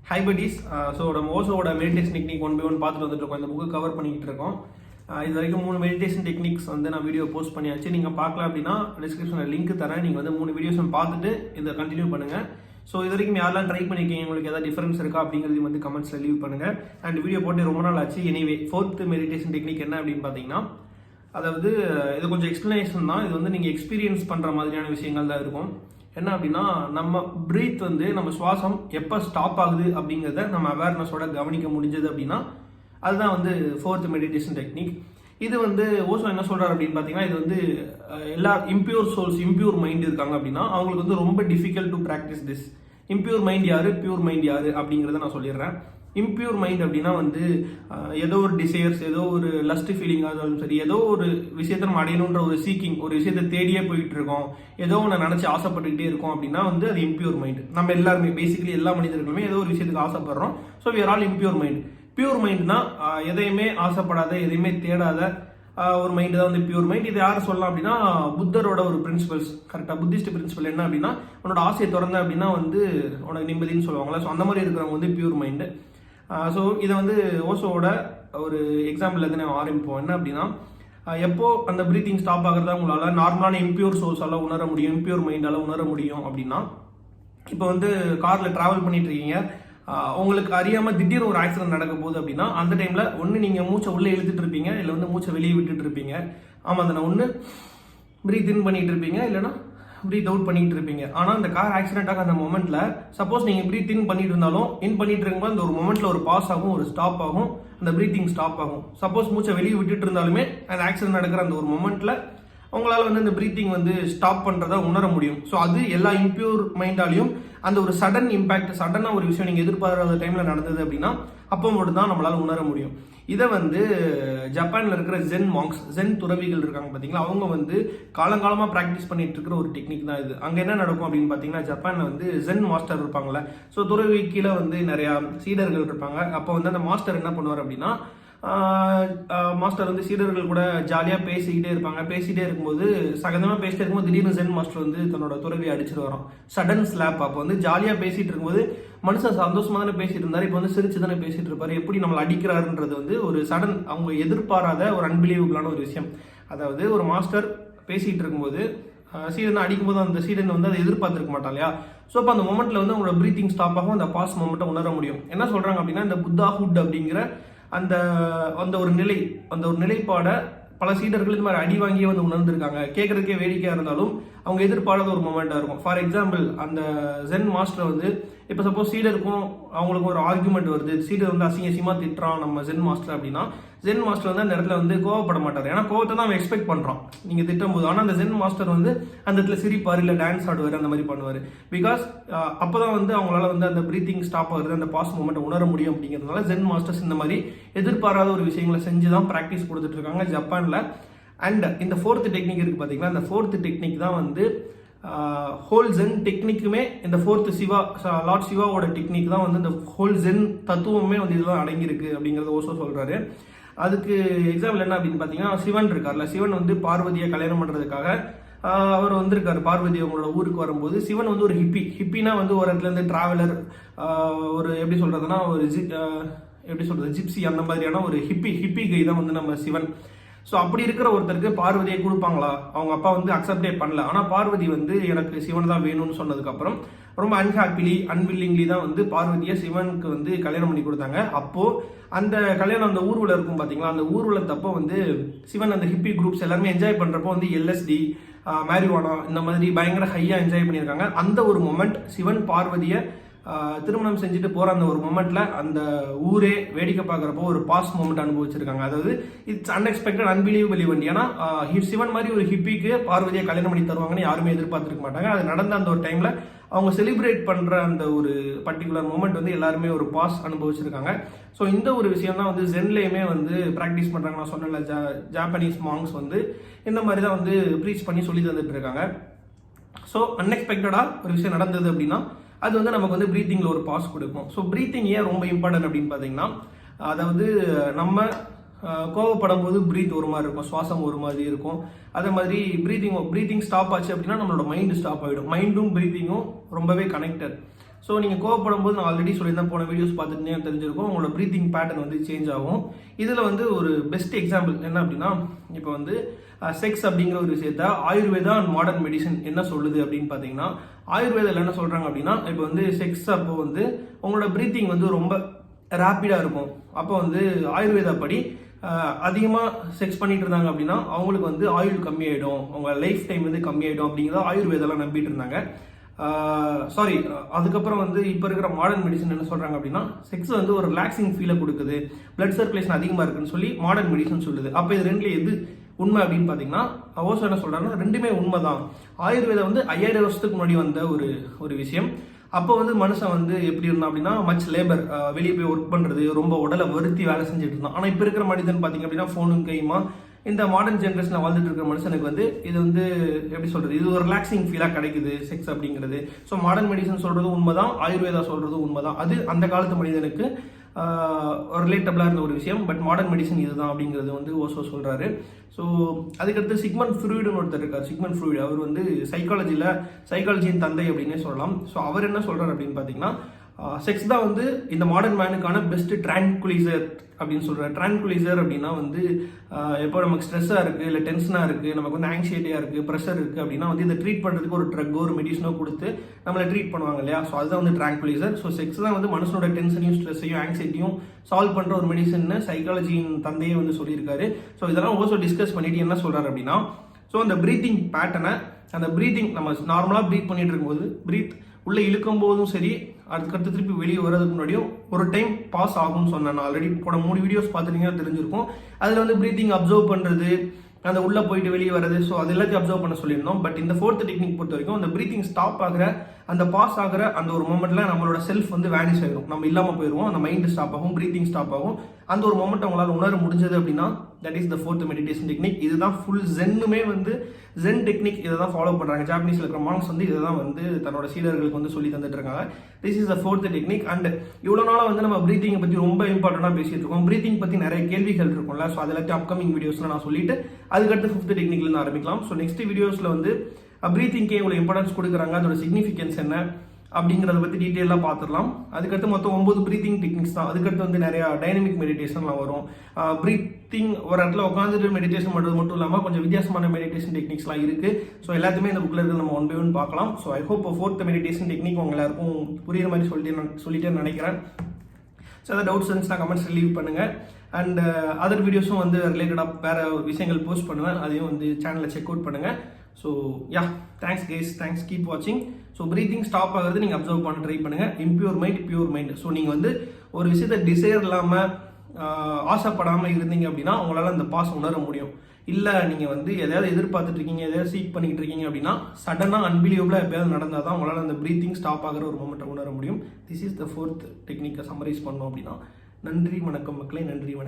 High buddies. So நம்ம ஓஷோவோட meditation technique 1 by 1 பார்த்துட்டு வந்துட்டு இருக்கோம். இந்த புக்கு கவர் பண்ணிக்கிட்டு இருக்கோம். இது வரைக்கும் 3 மெடிடேஷன் டெக்னிக்ஸ் வந்து நான் வீடியோ போஸ்ட் பண்ணியாச்சு. நீங்கள் பார்க்கல அப்படின்னா டிஸ்கிரிப்ஷனில் லிங்க் தரேன். நீங்கள் வந்து 3 வீடியோஸ் பார்த்துட்டு இதை கண்டினியூ பண்ணுங்கள். ஸோ இது வரைக்கும் யாரெல்லாம் ட்ரை பண்ணியிருக்கீங்க, உங்களுக்கு ஏதாவது டிஃபரன்ஸ் இருக்கா அப்படிங்கிறது வந்து கமெண்ட்ஸில் லீவ் பண்ணுங்கள். அண்ட் வீடியோ போட்டு ரொம்ப நாள் ஆச்சு. எனிவே 4th மெடிடேஷன் டெக்னிக் என்ன அப்படின்னு பார்த்தீங்கன்னா, அதாவது இது கொஞ்சம் எக்ஸ்பிளனேஷன் தான். இது வந்து நீங்கள் எக்ஸ்பீரியன்ஸ் பண்ணுற மாதிரியான விஷயங்கள் தான் இருக்கும். என்ன அப்படின்னா, நம்ம பிரீத் வந்து நம்ம சுவாசம் எப்போ ஸ்டாப் ஆகுது அப்படிங்கிறத நம்ம அவேர்னஸோட கவனிக்க முடிஞ்சது அப்படின்னா அதுதான் வந்து 4th மெடிடேஷன் டெக்னிக். இது வந்து ஓஷோ என்ன சொல்றாரு அப்படின்னு பார்த்தீங்கன்னா, இது வந்து எல்லா இம்பியூர் சோல்ஸ், இம்பியூர் மைண்ட் இருக்காங்க அப்படின்னா அவங்களுக்கு வந்து ரொம்ப difficult to practice this. Impure mind யாரு, பியூர் மைண்ட் யாரு அப்படிங்கிறத நான் சொல்லிடுறேன். இம்பியூர் மைண்ட் அப்படின்னா வந்து ஏதோ ஒரு டிசைர்ஸ், ஏதோ ஒரு லஸ்ட் ஃபீலிங்காக இருந்தாலும் சரி, ஏதோ ஒரு விஷயத்தை நம்ம அடையணுன்ற ஒரு சீக்கிங், ஒரு விஷயத்தை தேடியே போயிட்டு இருக்கோம், ஏதோ ஒன்று நினச்சி ஆசைப்பட்டுக்கிட்டே இருக்கோம் அப்படின்னா வந்து அது இம்பியூர் மைண்ட். நம்ம எல்லாருமே பேசிக்கலி எல்லா மனிதர்களுமே ஏதோ ஒரு விஷயத்துக்கு ஆசைப்படுறோம். So we are all impure mind. Pure மைண்ட்னா எதையுமே ஆசைப்படாத, எதையுமே தேடாத ஒரு மைண்டு தான் வந்து பியூர் மைண்ட். இது யார் சொல்லலாம் அப்படின்னா, புத்தரோட ஒரு பிரின்சிபல்ஸ், கரெக்டாக புத்திஸ்ட் பிரின்சிபல் என்ன அப்படின்னா, உன்னோட ஆசையை திறந்த அப்படின்னா வந்து உனக்கு நிம்மதினு சொல்லுவாங்களா. ஸோ அந்த மாதிரி இருக்கிறவங்க வந்து பியூர் மைண்டு. ஸோ இதை வந்து ஓஷோவோட ஒரு எக்ஸாம்பிள் எதுன்னு ஆரம்பிப்போம். என்ன அப்படின்னா, எப்போ அந்த ப்ரீத்திங் ஸ்டாப் ஆகிறதா உங்களால் நார்மலான இம்பியூர் சோர்ஸால் உணர முடியும், இம்பியூர் மைண்டால் உணர முடியும் அப்படின்னா, இப்போ வந்து காரில் ட்ராவல் பண்ணிட்டு இருக்கீங்க, உங்களுக்கு அறியாமல் திடீர்னு ஒரு ஆக்சிடென்ட் நடக்க போகுது அப்படின்னா அந்த டைமில் ஒன்று நீங்கள் மூச்சை உள்ளே இழுத்துட்டு இருப்பீங்க, இல்லை வந்து மூச்சை வெளியே விட்டுட்டு இருப்பீங்க. ஆமாம், அதை நான் ஒன்று ப்ரீத் இன் பண்ணிட்டு இருப்பீங்க, இல்லைன்னா ப்ரீத் அவுட் பண்ணிட்டு இருப்பீங்க. ஆனால் அந்த கார் ஆக்சிடென்ட் ஆக அந்த மொமெண்ட்ல சப்போஸ் நீங்கள் ப்ரீத் இன் பண்ணிட்டு இருந்தாலும், இன் பண்ணிட்டு இருக்கும்போது அந்த ஒரு மொமெண்ட்ல ஒரு பாஸ் ஆகும், ஒரு ஸ்டாப் ஆகும், அந்த ப்ரீத்திங் ஸ்டாப் ஆகும். சப்போஸ் மூச்சை வெளியே விட்டுட்டு இருந்தாலுமே அந்த ஆக்சிடென்ட் நடக்கிற அந்த ஒரு மொமெண்ட்ல உங்களால் வந்து அந்த ப்ரீத்திங் வந்து ஸ்டாப் பண்ணுறதா உணர முடியும். ஸோ அது எல்லா இம்பியூர் மைண்டாலையும் அந்த ஒரு சடன் இம்பாக்ட், சடனாக ஒரு விஷயம் நீங்கள் எதிர்பாராத டைமில் நடந்தது அப்படின்னா அப்போ மட்டும் தான் நம்மளால் உணர முடியும். இதை வந்து ஜப்பானில் இருக்கிற ஜென் மாங்க்ஸ், ஜென் துறவிகள் இருக்காங்க பார்த்தீங்களா, அவங்க வந்து காலங்காலமாக ப்ராக்டிஸ் பண்ணிட்டு இருக்கிற ஒரு டெக்னிக் தான் இது. அங்கே என்ன நடக்கும் அப்படின்னு பார்த்தீங்கன்னா, ஜப்பானில் வந்து ஜென் மாஸ்டர் இருப்பாங்கல்ல. ஸோ துறவி கீழே வந்து நிறையா சீடர்கள் இருப்பாங்க. அப்போ வந்து அந்த மாஸ்டர் என்ன பண்ணுவார் அப்படின்னா, மாஸ்டர் வந்து சீடர்கள் கூட ஜாலியாக பேசிக்கிட்டே இருப்பாங்க. பேசிகிட்டே இருக்கும்போது, சகஜமாக பேசிட்டே இருக்கும்போது திடீர்னு ஜென் மாஸ்டர் வந்து தன்னோட துறவியை அடிச்சுட்டு வரோம். Sudden slab. அப்போ வந்து ஜாலியாக பேசிகிட்டு இருக்கும்போது மனுஷன் சந்தோஷமாக தானே பேசிட்டு இருந்தாரு, இப்போ வந்து சிரிச்சு தானே பேசிட்டு இருப்பாரு, எப்படி நம்மளை அடிக்கிறாருன்றது வந்து ஒரு சடன், அவங்க எதிர்பாராத ஒரு அன்பிலீவபிளான ஒரு விஷயம். அதாவது ஒரு மாஸ்டர் பேசிகிட்டு இருக்கும்போது சீடனை அடிக்கும்போது அந்த சீடன் வந்து அதை எதிர்பார்த்துருக்க மாட்டான் இல்லையா. ஸோ அப்போ அந்த மொமெண்ட்டில் வந்து அவங்களோட ப்ரீத்திங் ஸ்டாப் ஆகும், அந்த பாஸ் மொமெண்ட்டை உணர முடியும். என்ன சொல்கிறாங்க அப்படின்னா, இந்த புத்தா ஹுட் அப்படிங்கிற அந்த அந்த ஒரு நிலை, அந்த ஒரு நிலைப்பாடை பல சீடர்கள் இது மாதிரி அடி வாங்கியே வந்து உணர்ந்திருக்காங்க. கேட்கறதுக்கே வேடிக்கையாக இருந்தாலும் அவங்க எதிர்பாராத ஒரு மொமெண்ட்டாக இருக்கும். ஃபார் எக்ஸாம்பிள், அந்த ஜென் மாஸ்டர் வந்து இப்போ சப்போஸ் சீடருக்கும் அவங்களுக்கும் ஒரு ஆர்குமெண்ட் வருது, சீடர் வந்து அசிங்கமாக திட்டுறான் நம்ம ஜென் மாஸ்டர் அப்படின்னா, ஜென் மாஸ்டர் வந்து அந்த இடத்துல வந்து கோவப்பட மாட்டார். ஏன்னா கோவத்தை தான் அவன் எக்ஸ்பெக்ட் பண்ணுறான் நீங்கள் திட்டும் போது. ஆனால் அந்த ஜென் மாஸ்டர் வந்து அந்த இடத்துல சிரிப்பார், இல்லை டான்ஸ் ஆடுவார், அந்த மாதிரி பண்ணுவார். பிகாஸ் அப்போ தான் வந்து அவங்களால வந்து அந்த ப்ரீத்திங் ஸ்டாப் ஆகுது, அந்த பாஸ் மூமெண்ட்டை உணர முடியும். அப்படிங்கிறதுனால ஜென் மாஸ்டர்ஸ் இந்த மாதிரி எதிர்பாராத ஒரு விஷயங்களை செஞ்சு தான் ப்ராக்டிஸ் கொடுத்துட்டு இருக்காங்க ஜப்பானில். அண்ட் இந்த 4th டெக்னிக் இருக்குது பார்த்தீங்களா, இந்த 4th டெக்னிக் தான் வந்து ஹோல் ஜென் டெக்னிக்குமே, இந்த 4th சிவா, லார்ட் சிவாவோட டெக்னிக் தான் வந்து இந்த ஹோல் ஜென் தத்துவமே வந்து இதெல்லாம் அடங்கியிருக்கு அப்படிங்கிறத ஓஷோ சொல்கிறாரு. அதுக்கு எக்ஸாம்பிள் என்ன அப்படின்னு பார்த்தீங்கன்னா, சிவன் இருக்கார்ல, சிவன் வந்து பார்வதியை கல்யாணம் பண்ணுறதுக்காக அவர் வந்திருக்காரு. பார்வதி அவங்களோட ஊருக்கு வரும்போது சிவன் வந்து ஒரு ஹிப்பினா வந்து ஒரு இடத்துல இருந்து டிராவலர், ஒரு எப்படி சொல்கிறதுனா ஒரு எப்படி சொல்கிறது ஜிப்சி, அந்த மாதிரியான ஒரு ஹிப்பி கை தான் வந்து நம்ம சிவன். ஸோ அப்படி இருக்கிற ஒருத்தருக்கு பார்வதியை கொடுப்பாங்களா? அவங்க அப்பா வந்து அக்செப்டே பண்ணல. ஆனால் பார்வதி வந்து எனக்கு சிவன் தான் வேணும்னு சொன்னதுக்கப்புறம் ரொம்ப அன்வில்லிங்லி தான் வந்து பார்வதியை சிவனுக்கு வந்து கல்யாணம் பண்ணி கொடுத்தாங்க. அப்போது அந்த கல்யாணம், அந்த ஊர்வலம் இருக்கும் பார்த்தீங்களா, அந்த ஊர்வலத்தப்போ வந்து சிவன் அந்த ஹிப்பி குரூப்ஸ் எல்லாருமே என்ஜாய் பண்ணுறப்போ வந்து எல்எஸ்டி, மேரிவானா இந்த மாதிரி பயங்கர ஹையாக என்ஜாய் பண்ணியிருக்காங்க. அந்த ஒரு மொமெண்ட் சிவன் பார்வதியை திருமணம் செஞ்சுட்டு போகிற அந்த ஒரு மொமெண்ட்ல அந்த ஊரே வேடிக்கை பார்க்குறப்போ ஒரு பாஸ் மொமெண்ட் அனுபவிச்சிருக்காங்க. அதாவது இட்ஸ் அன்எக்ஸ்பெக்டட், அன்பிலீவபிள் ஈவெண்ட். ஏன்னா சிவன் மாதிரி ஒரு ஹிப்பிக்கு பார்வதியை கல்யாணம் பண்ணி தருவாங்கன்னு யாருமே எதிர்பார்த்துருக்க மாட்டாங்க. அது நடந்த அந்த ஒரு டைமில் அவங்க செலிப்ரேட் பண்ணுற அந்த ஒரு பர்டிகுலர் மூமெண்ட் வந்து எல்லாருமே ஒரு பாஸ் அனுபவிச்சிருக்காங்க. ஸோ இந்த ஒரு விஷயம் தான் வந்து ஜென்லேயுமே வந்து ப்ராக்டிஸ் பண்ணுறாங்க. நான் சொன்னேன்ல, ஜாப்பனீஸ் மாங்ஸ் வந்து இந்த மாதிரி தான் வந்து ப்ரீச் பண்ணி சொல்லி தந்துட்டு இருக்காங்க. ஸோ அன்எக்ஸ்பெக்டடாக ஒரு விஷயம் நடந்தது அப்படின்னா அது வந்து நமக்கு வந்து ப்ரீத்திங்கில் ஒரு பாஸ் கொடுக்கும். ஸோ ப்ரீத்திங் ஏன் ரொம்ப இம்பார்ட்டன்ட் அப்படின்னு பார்த்தீங்கன்னா, அதாவது நம்ம கோவப்படும் போது ப்ரீத் ஒரு மாதிரி இருக்கும், சுவாசம் ஒரு மாதிரி இருக்கும். அதே மாதிரி ப்ரீத்திங் ஸ்டாப் ஆச்சு அப்படின்னா நம்மளோட மைண்டு ஸ்டாப் ஆகிடும். மைண்டும் ப்ரீத்திங்கும் ரொம்பவே கனெக்டட். ஸோ நீங்கள் கோவப்படும் போது நான் ஆல்ரெடி சொல்லியிருந்தேன், போன வீடியோஸ் பார்த்துட்டு தெரிஞ்சிருக்கும், உங்களோட ப்ரீத்திங் பேட்டர்ன் வந்து சேஞ்ச் ஆகும். இதில் வந்து ஒரு பெஸ்ட் எக்ஸாம்பிள் என்ன அப்படின்னா, இப்போ வந்து செக்ஸ் அப்படிங்கிற ஒரு விஷயத்த ஆயுர்வேதா அண்ட் மாடர்ன் மெடிசன் என்ன சொல்லுது அப்படின்னு பார்த்தீங்கன்னா, ஆயுர்வேதாவில் என்ன சொல்கிறாங்க அப்படின்னா, இப்போ வந்து செக்ஸ் அப்போ வந்து உங்களோட ப்ரீத்திங் வந்து ரொம்ப ரேப்பிடாக இருக்கும். அப்போ வந்து ஆயுர்வேதா படி அதிகமாக செக்ஸ் பண்ணிட்டு இருந்தாங்க அப்படின்னா அவங்களுக்கு வந்து ஆயுள் கம்மியாயிடும், அவங்க லைஃப் டைம் வந்து கம்மியாயிடும் அப்படிங்கிறத ஆயுர்வேதாலாம் நம்பிட்டு இருந்தாங்க. சாரி, அதுக்கப்புறம் வந்து இப்போ இருக்கிற மாடர்ன் மெடிசன் என்ன சொல்கிறாங்க அப்படின்னா, செக்ஸ் வந்து ஒரு ரிலாக்ஸிங் ஃபீலை கொடுக்குது, பிளட் சர்க்குலேஷன் அதிகமாக இருக்குன்னு சொல்லி மாடர்ன் மெடிசன் சொல்லுது. அப்போ இது ரெண்டுல எது உண்மை அப்படின்னு பார்த்தீங்கன்னா, ஓஷோ என்ன சொல்கிறாங்கன்னா, ரெண்டுமே உண்மை தான். ஆயுர்வேதம் வந்து 5000 வருஷத்துக்கு முன்னாடி வந்த ஒரு விஷயம். அப்போ வந்து மனுஷன் வந்து எப்படி இருந்தான் அப்படின்னா, மச் லேபர், வெளியே போய் ஒர்க் பண்ணுறது, ரொம்ப உடலை வருத்தி வேலை செஞ்சுட்டு இருந்தான். ஆனால் இப்போ இருக்கிற மனிதன் பார்த்தீங்க அப்படின்னா, ஃபோனும் கையுமா இந்த மாடர்ன் ஜென்ரேஷனில் வாழ்ந்துட்டு இருக்கிற மனுஷனுக்கு வந்து இது வந்து எப்படி சொல்கிறது, இது ஒரு ரிலாக்ஸிங் ஃபீலாக கிடைக்குது செக்ஸ் அப்படிங்கிறது. ஸோ மாடர்ன் மெடிசன் சொல்கிறது உண்மை தான், ஆயுர்வேதா சொல்கிறது உண்மை தான். அது அந்த காலத்து மனிதனுக்கு ரிலேட்டபிளாக இருந்த ஒரு விஷயம். பட் மாடர்ன் மெடிசன் இதுதான் அப்படிங்கிறது வந்து ஓஷோ சொல்கிறாரு. ஸோ அதுக்கடுத்து சிக்மண்ட் ஃப்ரூய்டுன்னு ஒருத்தர் இருக்கார். சிக்மண்ட் ஃப்ரூய்டு அவர் வந்து சைக்காலஜியின் தந்தை அப்படின்னே சொல்லலாம். ஸோ அவர் என்ன சொல்கிறார் அப்படின்னு பார்த்தீங்கன்னா, செக்ஸ் தான் வந்து இந்த மாடர்ன் மேனுக்கான பெஸ்ட் ட்ரான்குலைசர் அப்படின்னு சொல்கிறார். ட்ரான்குலைசர் அப்படின்னா வந்து எப்போ நமக்கு ஸ்ட்ரெஸ்ஸாக இருக்குது, இல்லை டென்ஷனாக இருக்குது, நமக்கு வந்து ஆங்ஸைட்டியாக இருக்குது, ப்ரெஷர் இருக்குது அப்படின்னா வந்து இதை ட்ரீட் பண்ணுறதுக்கு ஒரு ட்ரக்கோ ஒரு மெடிசனோ கொடுத்து நம்மளை ட்ரீட் பண்ணுவாங்க இல்லையா. ஸோ அதுதான் வந்து ட்ரான்குலைசர். ஸோ செக்ஸ் தான் வந்து மனுஷனோட டென்ஷனையும் ஸ்ட்ரெஸ்ஸையும் ஆங்ஸைட்டியும் சால்வ் பண்ணுற ஒரு மெடிசன்னு சைக்காலஜியின் தந்தையே வந்து சொல்லியிருக்காரு. ஸோ இதெல்லாம் ஓஷோ டிஸ்கஸ் பண்ணிட்டு என்ன சொல்கிறார் அப்படின்னா, ஸோ அந்த ப்ரீத்திங் பேட்டர்னை, அந்த ப்ரீத்திங் நம்ம நார்மலாக ப்ரீத் பண்ணிட்டு இருக்கும்போது ப்ரீத் உள்ளே இழுக்கும் போதும் சரி, அதுக்கடுத்து திருப்பி வெளியே வர்றதுக்கு முன்னாடியும் ஒரு டைம் பாஸ் ஆகும்னு சொன்னேன். நான் ஆல்ரெடி போன 3 வீடியோஸ் பார்த்துட்டீங்கன்னா தெரிஞ்சிருக்கும். அதில் வந்து ப்ரீத்திங் அப்சர்வ் பண்ணுறது, அந்த உள்ளே போயிட்டு வெளியே வர்றது, ஸோ அது எல்லாத்தையும் அப்சர்வ் பண்ண சொல்லியிருந்தோம். பட் இந்த 4th டெக்னிக் பொறுத்த வரைக்கும் அந்த ப்ரீத்திங் ஸ்டாப் ஆகிற, அந்த பாஸ் ஆகிற அந்த ஒரு மொமெண்ட்ல நம்மளோட செல்ஃப் வந்து வேனிஷ் ஆகிடும், நம்ம இல்லாமல் போயிடுவோம், அந்த மைண்டு ஸ்டாப் ஆகும், ப்ரீத்திங் ஸ்டாப் ஆகும். அந்த ஒரு மொமெண்ட் அவங்களால உணர முடிஞ்சது அப்படின்னா that is the 4th meditation technique. இதுதான் ஃபுல் ஜென்னுமே வந்து ஜென் டெக்னிக். இதை தான் ஃபாலோ பண்ணுறாங்க. ஜாப்பனீஸில் இருக்கிற மாங்ஸ் வந்து இதை தான் வந்து தன்னோட சீடர்களுக்கு வந்து சொல்லி தந்துட்டு இருக்காங்க. This is the 4th technique. And இவ்வளோ நாளாக வந்து நம்ம ப்ரீத்திங்கை பற்றி ரொம்ப இம்பார்ட்டண்டாக பேசிட்டு இருக்கோம். ப்ரீத்திங் பற்றி நிறைய கேள்விகள் இருக்கும்ல. ஸோ அது எல்லாத்தையும் அப்கமிங் வீடியோஸில் நான் சொல்லிட்டு அதுக்கடுத்து 5th டெக்னிக்லேருந்து ஆரம்பிக்கலாம். ஸோ நெக்ஸ்ட் வீடியோஸில் வந்து ப்ரீத்திங்கே இவ்வளோ இம்பார்ட்டன்ஸ் கொடுக்குறாங்க, அதோட சிக்னிஃபிகன்ஸ் என்ன அப்படிங்கிறத பற்றி டீட்டெயிலாக பார்த்துடலாம். அதுக்கடுத்து மொத்தம் 9 ப்ரீத்திங் டெக்னிக்ஸ் தான். அதுக்கடுத்து வந்து நிறையா டைனமிக் மெடிடேஷன்லாம் வரும். ப்ரீத்திங் ஒரு இடத்துல உட்காந்துட்டு மெடிடேஷன் பண்ணுறது மட்டும் இல்லாமல் கொஞ்சம் வித்தியாசமான மெடிடேஷன் டெக்னிக்ஸ்லாம் இருக்குது. ஸோ எல்லாத்தையுமே இந்த புக்கில் இருக்கிறது நம்ம ஒன் பை ஒன் பார்க்கலாம். So I hope 4th meditation technique உங்க எல்லாருக்கும் புரியுற மாதிரி சொல்லிட்டேன்னு நினைக்கிறேன். ஸோ அதை டவுட்ஸ் இருந்துச்சுன்னா கமெண்ட்ஸ் லீவ் பண்ணுங்கள். அண்ட் அதர் வீடியோஸும் வந்து ரிலேட்டடாக வேறு விஷயங்கள் போஸ்ட் பண்ணுவேன், அதையும் வந்து சேனலில் செக் அவுட் பண்ணுங்கள். So yeah, thanks guys, thanks, keep வாட்சிங். ஸோ ப்ரீத்திங் ஸ்டாப் ஆகிறது நீங்கள் அப்சர்வ் பண்ண ட்ரை பண்ணுங்கள். Impure mind, pure mind. So நீங்கள் வந்து ஒரு விஷயத்தை டிசைர் இல்லாமல் ஆசைப்படாமல் இருந்தீங்க அப்படின்னா உங்களால் அந்த பாஸ் உணர முடியும். இல்லை நீங்கள் வந்து எதையாவது எதிர்பார்த்துட்டு இருக்கீங்க, எதையாவது சீக் பண்ணிக்கிட்டு இருக்கீங்க அப்படின்னா சடனாக அன்பிலியபிளாக எப்பயாவது நடந்தால் தான் உங்களால் அந்த ப்ரீத்திங் ஸ்டாப் ஆகிற ஒரு மொமெண்ட்டை உணர முடியும். திஸ் இஸ் த 4th டெக்னிக்கை சம்மரைஸ் பண்ணோம் அப்படின்னா. நன்றி வணக்கம் மக்களே, நன்றி வணக்கம்.